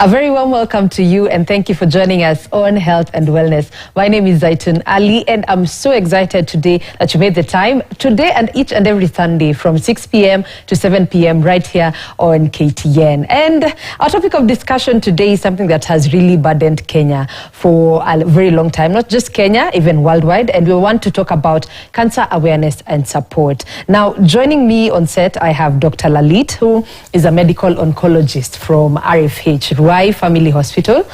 A very warm welcome to you and thank you for joining us on Health and Wellness. My name is Zaitun Ali and I'm so excited today that you made the time today and each and every Sunday from 6 p.m. to 7 p.m. right here on KTN. And our topic of discussion today is something that has really burdened Kenya for a very long time, not just Kenya, even worldwide. And we want to talk about cancer awareness and support. Now, joining me on set, I have Dr. Lalit, who is a medical oncologist from RFH, Ruai Family Hospital,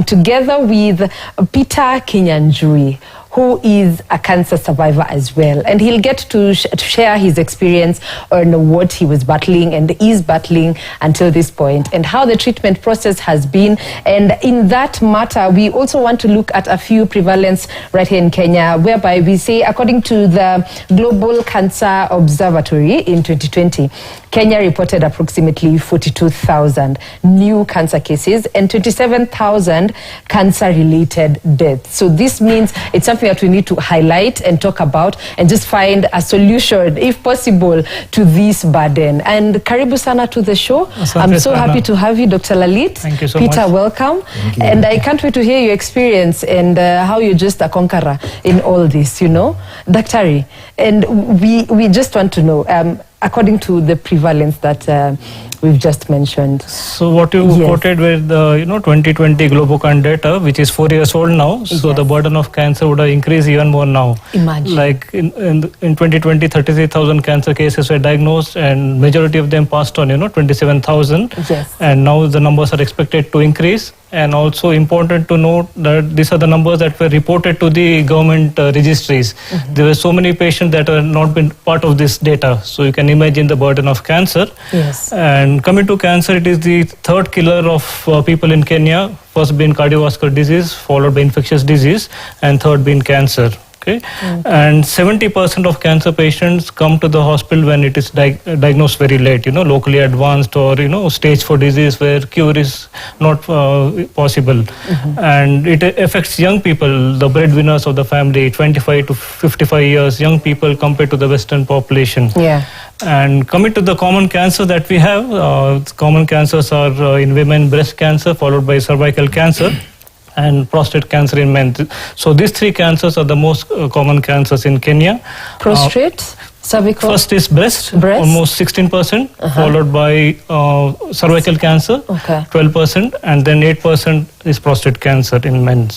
together with Peter Kinyanjui, who is a cancer survivor as well. And he'll get to share his experience on what he was battling and is battling until this point and how the treatment process has been. And in that matter, we also want to look at a few prevalence right here in Kenya, whereby we say, according to the Global Cancer Observatory in 2020, Kenya reported approximately 42,000 new cancer cases and 27,000 cancer-related deaths. So this means it's something that we need to highlight and talk about and just find a solution, if possible, to this burden. And karibu sana to the show. I'm so happy to have you, Dr. Lalit. Thank you so much. Peter, welcome. Thank you. And I can't wait to hear your experience and how you're just a conqueror in all this, you know. Daktari, and we just want to know, according to the prevalence that we've just mentioned. So what you quoted with the 2020 Globocan data, which is 4 years old now, so the burden of cancer would have increased even more now. Imagine. Like in 2020, 33,000 cancer cases were diagnosed and majority of them passed on, 27,000. Yes. And now the numbers are expected to increase. And also important to note that these are the numbers that were reported to the government registries. There were so many patients that are not been part of this data. So you can imagine the burden of cancer. Yes. And coming to cancer, it is the third killer of people in Kenya. First being cardiovascular disease, followed by infectious disease, and third being cancer. Okay. And 70% of cancer patients come to the hospital when it is diagnosed very late, locally advanced or, stage 4 disease where cure is not possible. And it affects young people, the breadwinners of the family, 25 to 55 years, young people compared to the Western population. Yeah. And coming to the common cancer that we have, common cancers are in women, breast cancer, followed by cervical cancer, and prostate cancer in men. So these three cancers are the most common cancers in Kenya. Prostate, cervical. First is breast. Almost 16%, followed by cervical cancer, 12%, and then 8% is prostate cancer in men.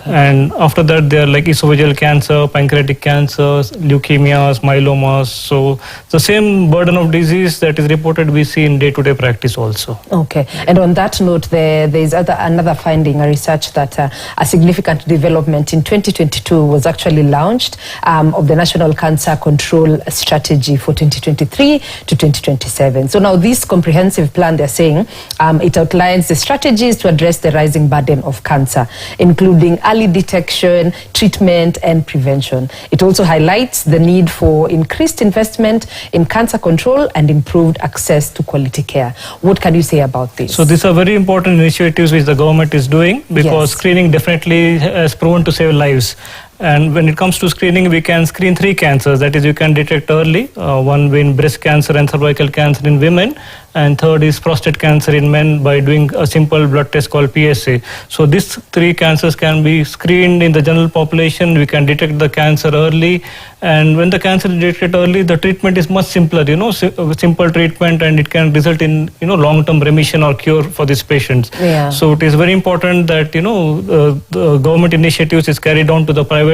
And after that, there are like esophageal cancer, pancreatic cancers, leukemias, myelomas. So the same burden of disease that is reported we see in day-to-day practice also. Okay. And on that note, there is another finding, a research that a significant development in 2022 was actually launched of the National Cancer Control Strategy for 2023 to 2027. So now this comprehensive plan, they're saying, it outlines the strategies to address the rising burden of cancer, including early detection, treatment, and prevention. It also highlights the need for increased investment in cancer control and improved access to quality care. What can you say about this? So these are very important initiatives which the government is doing because screening definitely has proven to save lives. And when it comes to screening, we can screen 3 cancers. That is, you can detect early. One being breast cancer and cervical cancer in women. And third is prostate cancer in men by doing a simple blood test called PSA. So these 3 cancers can be screened in the general population. We can detect the cancer early. And when the cancer is detected early, the treatment is much simpler, simple treatment, and it can result in, long-term remission or cure for these patients. Yeah. So it is very important that, the government initiatives is carried on to the private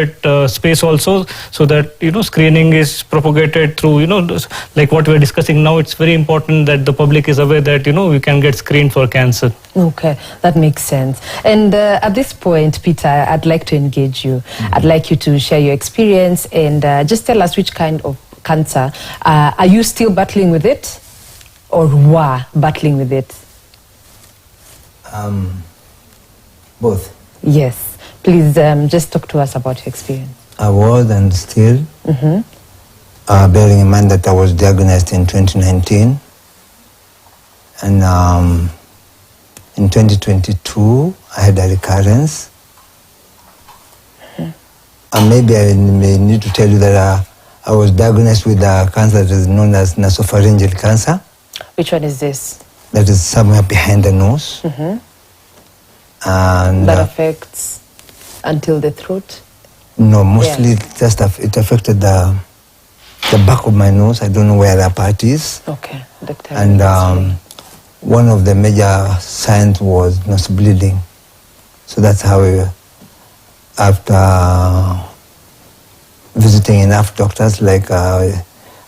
space also, so that, screening is propagated through, like what we're discussing now. It's very important that the public is aware that, we can get screened for cancer. Okay, that makes sense. And at this point, Peter, I'd like to engage you. I'd like you to share your experience and just tell us which kind of cancer. Are you still battling with it or were battling with it? Both. Yes. Please just talk to us about your experience. I was and still, bearing in mind that I was diagnosed in 2019. And in 2022, I had a recurrence. And maybe I may need to tell you that I was diagnosed with a cancer that is known as nasopharyngeal cancer. Which one is this? that is somewhere behind the nose. And That affects until the throat? no, mostly it affected the back of my nose. I don't know where that part is. Okay, doctor. And one of the major signs was nose bleeding. So that's how after visiting enough doctors, like I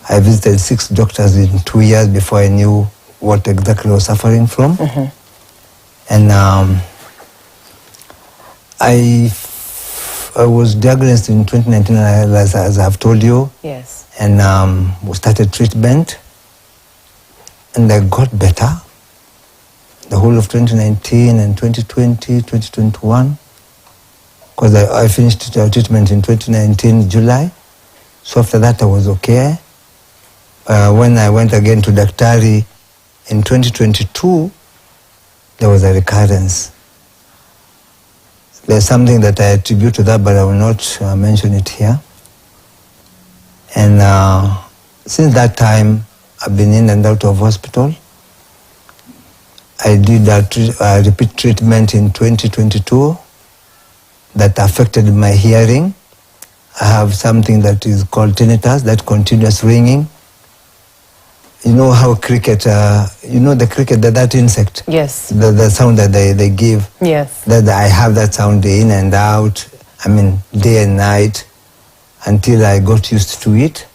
visited 6 doctors in 2 years before I knew what exactly I was suffering from. And I was diagnosed in 2019, as I've told you. Yes. And we started treatment, and I got better. The whole of 2019 and 2020, 2021, because I finished treatment in 2019, July. So after that I was okay. When I went again to Daktari in 2022, there was a recurrence. There's something that I attribute to that, but I will not mention it here. And since that time, I've been in and out of hospital. I did a repeat treatment in 2022 that affected my hearing. I have something that is called tinnitus, that continuous ringing. You know how cricket, you know the cricket, that insect? Yes. The sound that they give. Yes. That I have that sound in and out, I mean day and night, until I got used to it.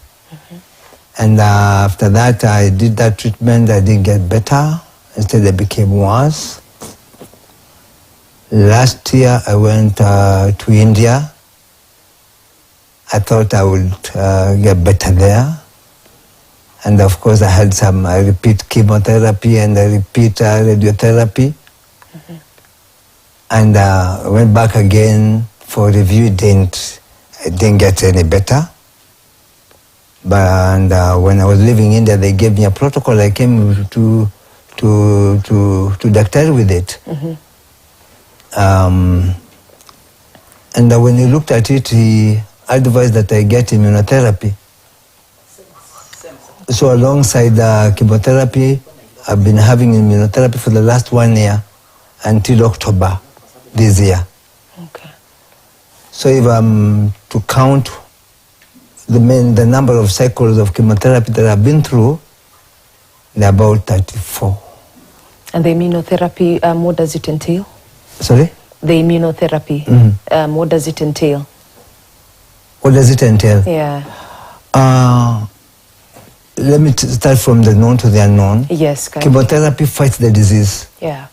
And after that I did that treatment, I didn't get better. Instead it became worse. Last year I went to India. I thought I would get better there. And of course I had some repeat chemotherapy and a repeat radiotherapy. And I went back again for review. It didn't get any better. But when I was living in India, they gave me a protocol. I came to Daktari with it. And when he looked at it, he advised that I get immunotherapy. So alongside the chemotherapy, I've been having immunotherapy for the last 1 year until October this year. Okay. So if I'm to count the number of cycles of chemotherapy that I've been through, they're about 34. And the immunotherapy, what does it entail? Sorry? The immunotherapy, what does it entail? What does it entail? Yeah. Let me start from the known to the unknown. Yes, kindly. Chemotherapy fights the disease. Yeah.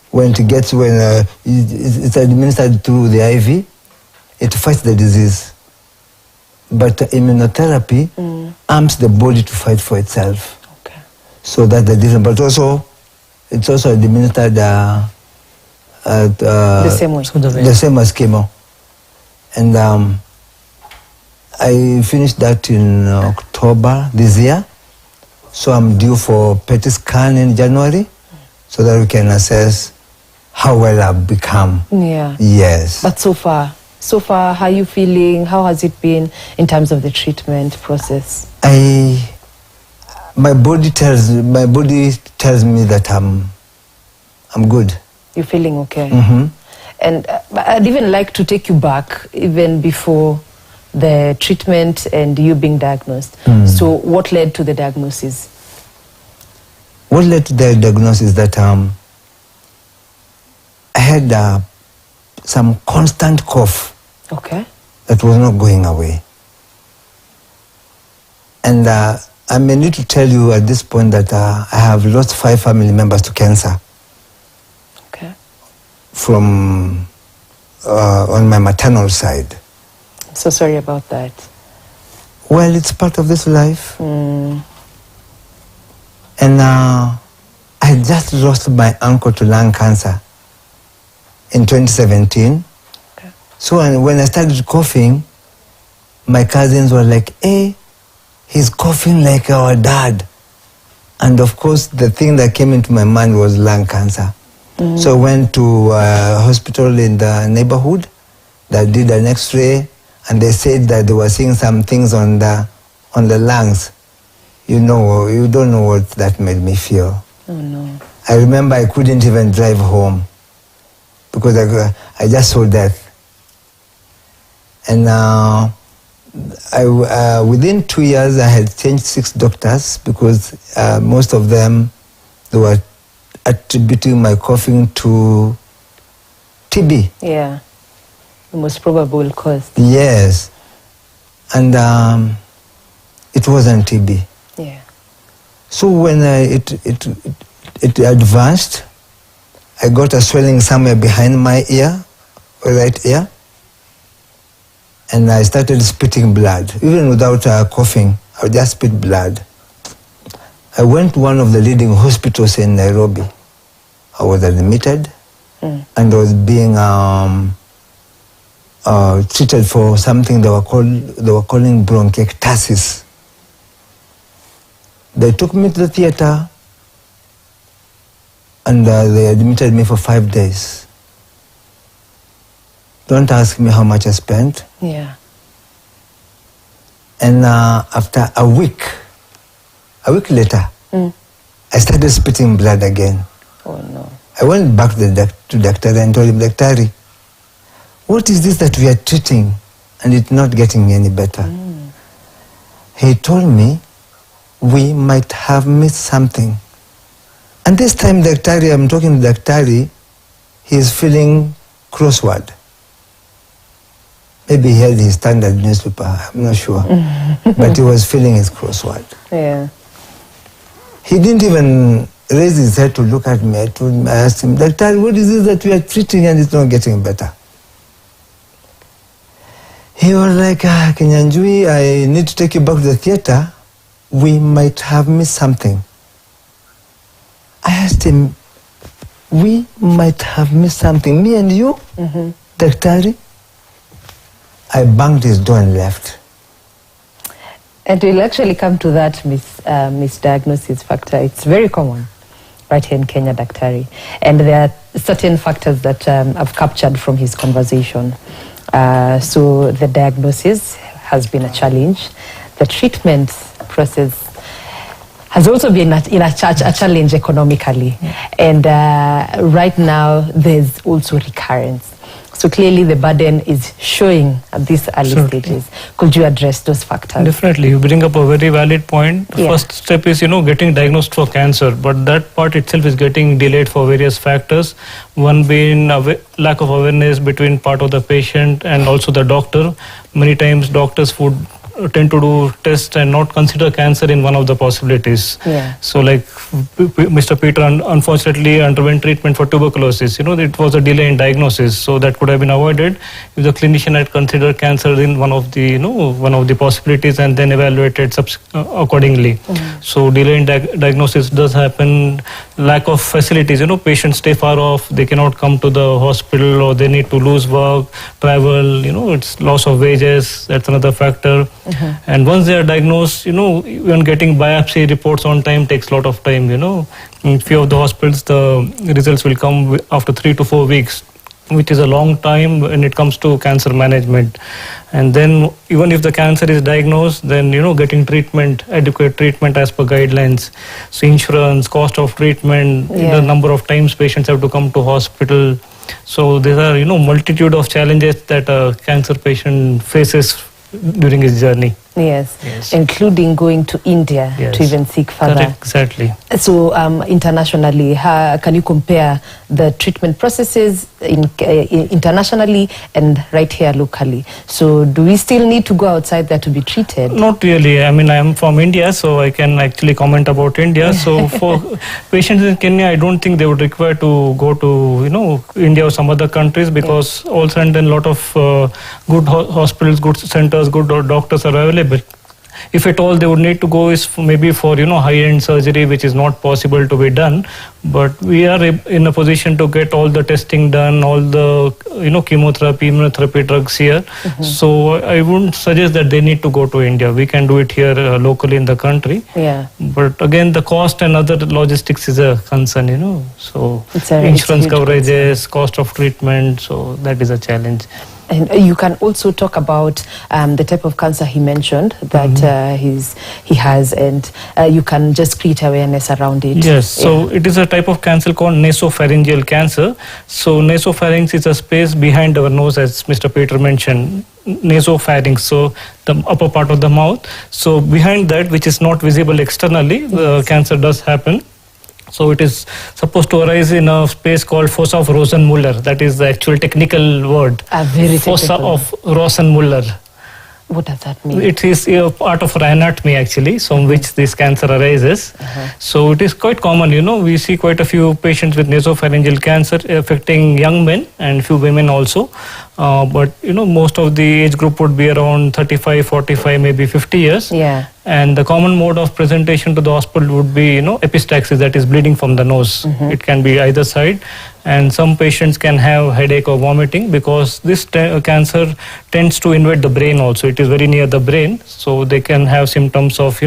When it's administered through the IV, it fights the disease. But immunotherapy arms the body to fight for itself. Okay. So that's the difference. But also, it's also administered the same way. The same as chemo. And I finished that in October this year. So I'm due for PET scan in January so that we can assess how well I've become. Yeah. Yes. But so far, how are you feeling? How has it been in terms of the treatment process? My body tells me that I'm good. You're feeling okay? And I'd even like to take you back even before the treatment and you being diagnosed. So what led to the diagnosis? What led to the diagnosis that I had some constant cough. Okay. That was not going away. And I may need to tell you at this point that I have lost 5 family members to cancer. Okay. From on my maternal side. So sorry about that. Well, it's part of this life. And I just lost my uncle to lung cancer in 2017. Okay. So when I started coughing, my cousins were like, hey, he's coughing like our dad. And of course, the thing that came into my mind was lung cancer. So I went to a hospital in the neighborhood that did an x-ray, and they said that they were seeing some things on the lungs. you don't know what that made me feel. Oh no. I remember I couldn't even drive home because I just saw death. And within 2 years, I had changed 6 doctors because most of them, they were attributing my coughing to TB. Yeah, the most probable cause. Yes, and it wasn't TB. Yeah. So when it advanced, I got a swelling somewhere behind my ear, right ear, and I started spitting blood. Even without coughing, I would just spit blood. I went to one of the leading hospitals in Nairobi. I was admitted and was being treated for something they were calling bronchiectasis. They took me to the theater and they admitted me for 5 days. Don't ask me how much I spent. Yeah. And after a week later, I started spitting blood again. Oh no. I went back to the doctor and told him, Daktari, what is this that we are treating and it's not getting me any better? He told me, we might have missed something. And this time, Daktari, I'm talking to Daktari, he is feeling crossword. Maybe he had his standard newspaper, I'm not sure. But he was feeling his crossword. Yeah. He didn't even raise his head to look at me. I asked him, Daktari, what is this that we are treating and it's not getting better? He was like, Kenyanjui, I need to take you back to the theater. We might have missed something. I asked him, we might have missed something, me and you, Daktari? I banged his door and left. And we'll actually come to that misdiagnosis factor. It's very common right here in Kenya, Daktari. And there are certain factors that I've captured from his conversation. So the diagnosis has been a challenge. The treatment process has also been a challenge economically. And right now, there's also recurrence. So clearly the burden is showing at these early stages. Could you address those factors? Definitely. You bring up a very valid point. The first step is, getting diagnosed for cancer. But that part itself is getting delayed for various factors. One being lack of awareness between part of the patient and also the doctor. Many times doctors would tend to do tests and not consider cancer in one of the possibilities. Yeah. So like Mr. Peter unfortunately underwent treatment for tuberculosis. It was a delay in diagnosis, so that could have been avoided if the clinician had considered cancer in one of the possibilities and then evaluated accordingly. So delay in diagnosis does happen. Lack of facilities. Patients stay far off. They cannot come to the hospital, or they need to lose work, travel. It's loss of wages. That's another factor. And once they are diagnosed, even getting biopsy reports on time takes a lot of time. In few of the hospitals, the results will come after 3 to 4 weeks, which is a long time when it comes to cancer management. And then even if the cancer is diagnosed, then getting treatment, adequate treatment as per guidelines. So insurance, cost of treatment, the number of times patients have to come to hospital. So there are multitude of challenges that a cancer patient faces during his journey. Yes. Including going to India to even seek further. Correct, exactly. So internationally, can you compare the treatment processes internationally and right here locally? So do we still need to go outside there to be treated? Not really. I mean, I am from India, so I can actually comment about India. So for patients in Kenya, I don't think they would require to go to India or some other countries, because also and then a lot of good hospitals, good centers, good doctors are available. If at all they would need to go is maybe for high-end surgery, which is not possible to be done. But we are in a position to get all the testing done, all the chemotherapy, immunotherapy drugs here. So I wouldn't suggest that they need to go to India. We can do it here locally in the country. But again, the cost and other logistics is a concern. So insurance coverages, cost of treatment, so that is a challenge. And you can also talk about the type of cancer he mentioned that he has, and you can just create awareness around it. Yes, so it is a type of cancer called nasopharyngeal cancer. So nasopharynx is a space behind our nose, as Mr. Peter mentioned. Nasopharynx, so the upper part of the mouth. So behind that, which is not visible externally, the cancer does happen. So it is supposed to arise in a space called fossa of Rosenmuller. That is the actual technical word. Very fossa technical. of Rosenmuller. What does that mean? It is a part of anatomy actually, from which this cancer arises. So it is quite common, we see quite a few patients with nasopharyngeal cancer affecting young men and few women also. But most of the age group would be around 35, 45, maybe 50 years. Yeah. And the common mode of presentation to the hospital would be, epistaxis, that is bleeding from the nose. It can be either side. And some patients can have headache or vomiting because this cancer tends to invade the brain also. It is very near the brain. So they can have symptoms of,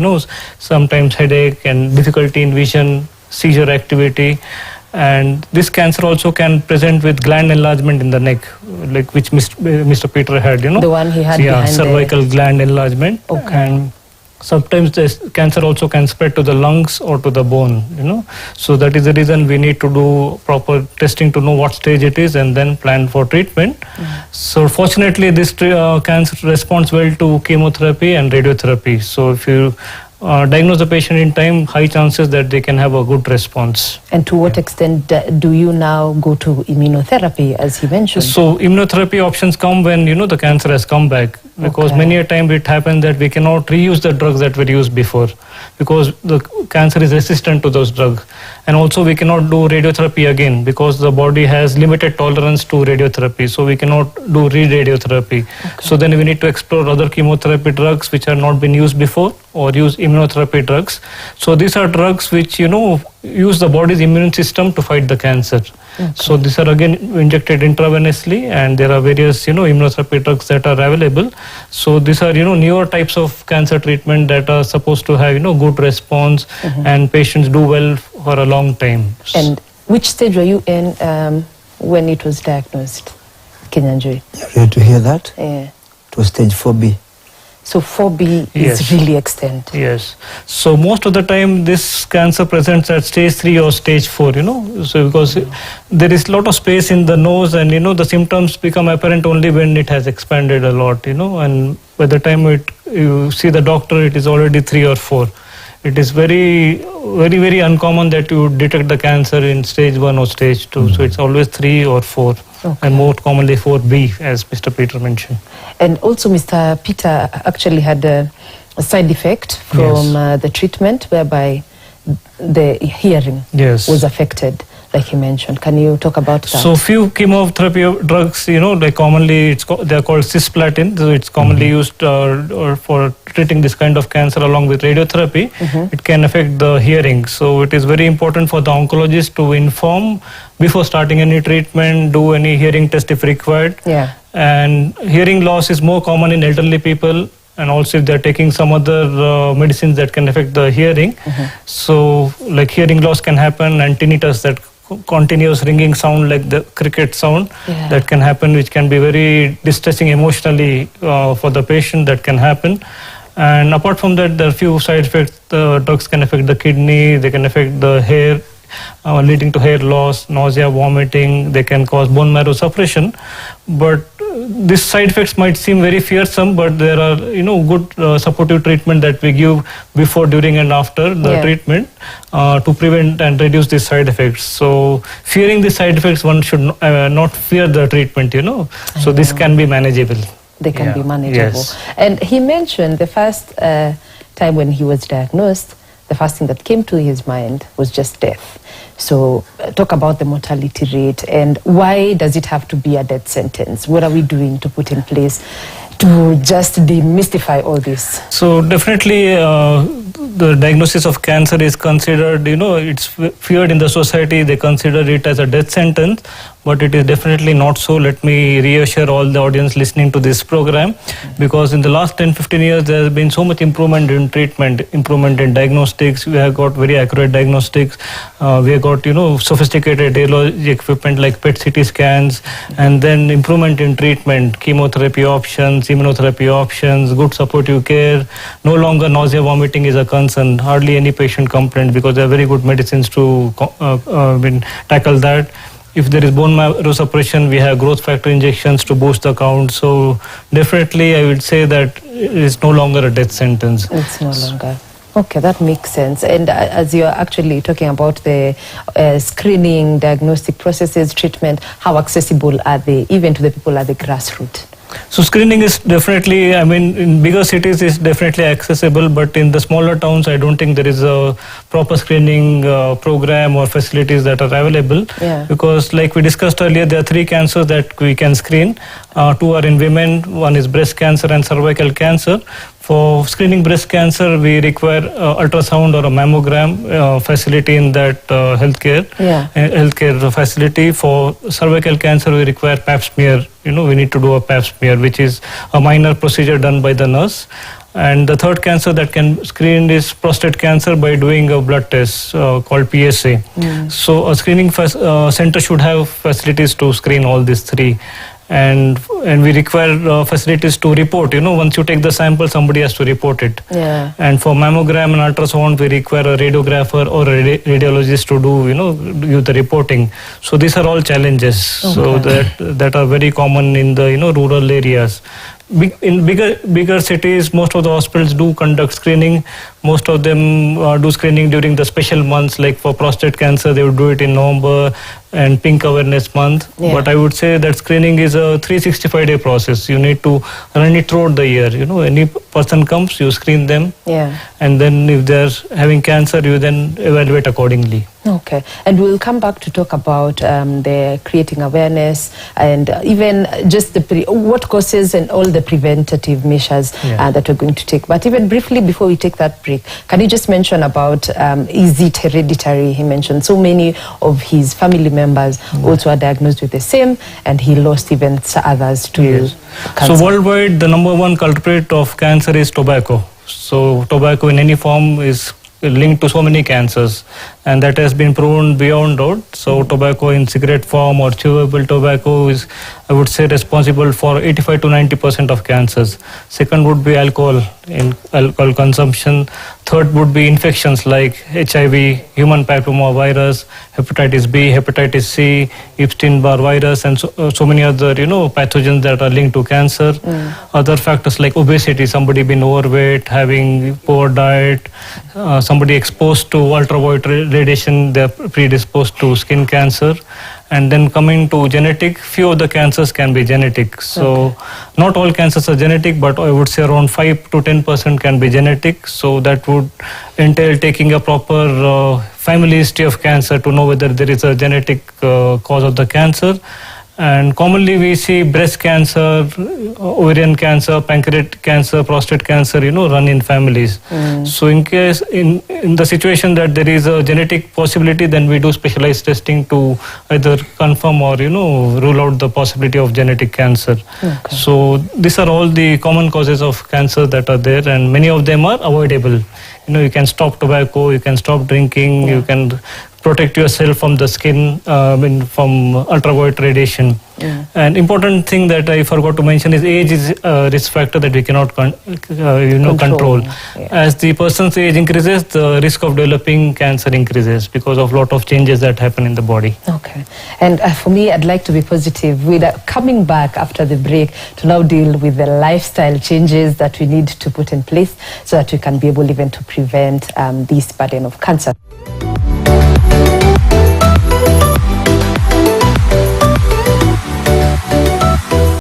sometimes headache and difficulty in vision, seizure activity. And this cancer also can present with gland enlargement in the neck, like which Mr. Peter had, The one he had behind cervical gland enlargement. Okay. And sometimes this cancer also can spread to the lungs or to the bone, So that is the reason we need to do proper testing to know what stage it is and then plan for treatment. So fortunately, this cancer responds well to chemotherapy and radiotherapy. So if you diagnose the patient in time, high chances that they can have a good response. And to what extent do you now go to immunotherapy, as he mentioned? So immunotherapy options come when, the cancer has come back. Because many a time it happens that we cannot reuse the drugs that were used before because the cancer is resistant to those drugs. And also we cannot do radiotherapy again because the body has limited tolerance to radiotherapy. So we cannot do re-radiotherapy. So then we need to explore other chemotherapy drugs which have not been used before or use immunotherapy drugs. So these are drugs which, use the body's immune system to fight the cancer. So these are again injected intravenously and there are various, immunotherapy drugs that are available. So these are, newer types of cancer treatment that are supposed to have, good response and patients do well for a long time. And which stage were you in when it was diagnosed, Kinyanjui? You're ready to hear that? Yeah. It was stage 4B. So 4B is really extent. Yes. So most of the time this cancer presents at stage 3 or stage 4, So because there is a lot of space in the nose and, the symptoms become apparent only when it has expanded a lot, And by the time you see the doctor, it is already 3 or 4. It is very, very, very uncommon that you detect the cancer in stage 1 or stage 2. So it's always 3 or 4. And more commonly 4B, as Mr. Peter mentioned. And also Mr. Peter actually had a side effect from the treatment whereby the hearing was affected, like he mentioned. Can you talk about that? So few chemotherapy drugs, they commonly, they are called cisplatin. So it's commonly used or for treating this kind of cancer along with radiotherapy. It can affect the hearing. So it is very important for the oncologist to inform before starting any treatment, do any hearing test if required. Yeah. And hearing loss is more common in elderly people. And also if they're taking some other medicines that can affect the hearing. So like hearing loss can happen and tinnitus, that continuous ringing sound like the cricket sound that can happen, which can be very distressing emotionally for the patient. That can happen. And apart from that, there are few side effects. The drugs can affect the kidney, they can affect the hair, leading to hair loss, nausea, vomiting. They can cause bone marrow suppression. But these side effects might seem very fearsome, but there are good supportive treatment that we give before, during and after the treatment to prevent and reduce these side effects. So fearing these side effects, one should not fear the treatment, So this can be manageable. They can be manageable. Yes. And he mentioned the first time when he was diagnosed, the first thing that came to his mind was just death. So talk about the mortality rate and why does it have to be a death sentence? What are we doing to put in place to just demystify all this? So definitely the diagnosis of cancer is considered, it's feared in the society. They consider it as a death sentence. but it is definitely not so. Let me reassure all the audience listening to this program, because in the last 10-15 years there has been so much improvement in treatment, improvement in diagnostics. We have got very accurate diagnostics. We have got sophisticated radiology equipment like PET CT scans, and then improvement in treatment, chemotherapy options, immunotherapy options, good supportive care. No longer nausea, vomiting is a concern. Hardly any patient complaint, because there are very good medicines to tackle that. If there is bone marrow suppression, we have growth factor injections to boost the count. So definitely I would say that it is no longer a death sentence. It's no longer. Okay, that makes sense. And as you're actually talking about the screening, diagnostic processes, treatment, how accessible are they even to the people at the grassroots? So screening is definitely, in bigger cities it's definitely accessible, but in the smaller towns I don't think there is a proper screening program or facilities that are available. Yeah. Because like we discussed earlier, there are 3 cancers that we can screen. 2 are in women, one is breast cancer and cervical cancer. For screening breast cancer, we require ultrasound or a mammogram facility in that healthcare facility. For cervical cancer, we require pap smear. We need to do a pap smear, which is a minor procedure done by the nurse. And the third cancer that can screen is prostate cancer by doing a blood test called PSA. So a screening center should have facilities to screen all these 3. And we require facilities to report. Once you take the sample, somebody has to report it. Yeah. And for mammogram and ultrasound, we require a radiographer or a radiologist to do the reporting. So these are all challenges. Okay. So that are very common in the rural areas. In bigger cities, most of the hospitals do conduct screening. Most of them do screening during the special months, like for prostate cancer, they would do it in November and Pink Awareness Month. Yeah. But I would say that screening is a 365-day process. You need to run it throughout the year. Any person comes, you screen them. Yeah. And then if they're having cancer, you then evaluate accordingly. Okay, and we'll come back to talk about the creating awareness and even just what causes and all the preventative measures that we're going to take. But even briefly before we take that break, can you just mention about is it hereditary? He mentioned so many of his family members also are diagnosed with the same, and he lost even others to cancer. So worldwide, the #1 culprit of cancer is tobacco. So tobacco in any form is linked to so many cancers, and that has been proven beyond doubt. So tobacco in cigarette form or chewable tobacco is, I would say, responsible for 85 to 90% of cancers. Second would be alcohol consumption. Third would be infections like HIV, human papillomavirus, hepatitis B, hepatitis C, Epstein-Barr virus, and so many other pathogens that are linked to cancer. Other factors like obesity, somebody being overweight, having poor diet, somebody exposed to ultraviolet radiation, they are predisposed to skin cancer. And then coming to genetic, few of the cancers can be genetic. So not all cancers are genetic, but I would say around 5 to 10% can be genetic. So that would entail taking a proper family history of cancer to know whether there is a genetic cause of the cancer. And commonly we see breast cancer, ovarian cancer, pancreatic cancer, prostate cancer, run in families. So in case, in the situation that there is a genetic possibility, then we do specialized testing to either confirm or, rule out the possibility of genetic cancer. Okay. So these are all the common causes of cancer that are there, and many of them are avoidable. You can stop tobacco, you can stop drinking, you can protect yourself from the skin, from ultraviolet radiation. And important thing that I forgot to mention is age is a risk factor that we cannot control. As the person's age increases, the risk of developing cancer increases because of lot of changes that happen in the body. Okay. And for me, I'd like to be positive with coming back after the break to now deal with the lifestyle changes that we need to put in place so that we can be able even to prevent this burden of cancer.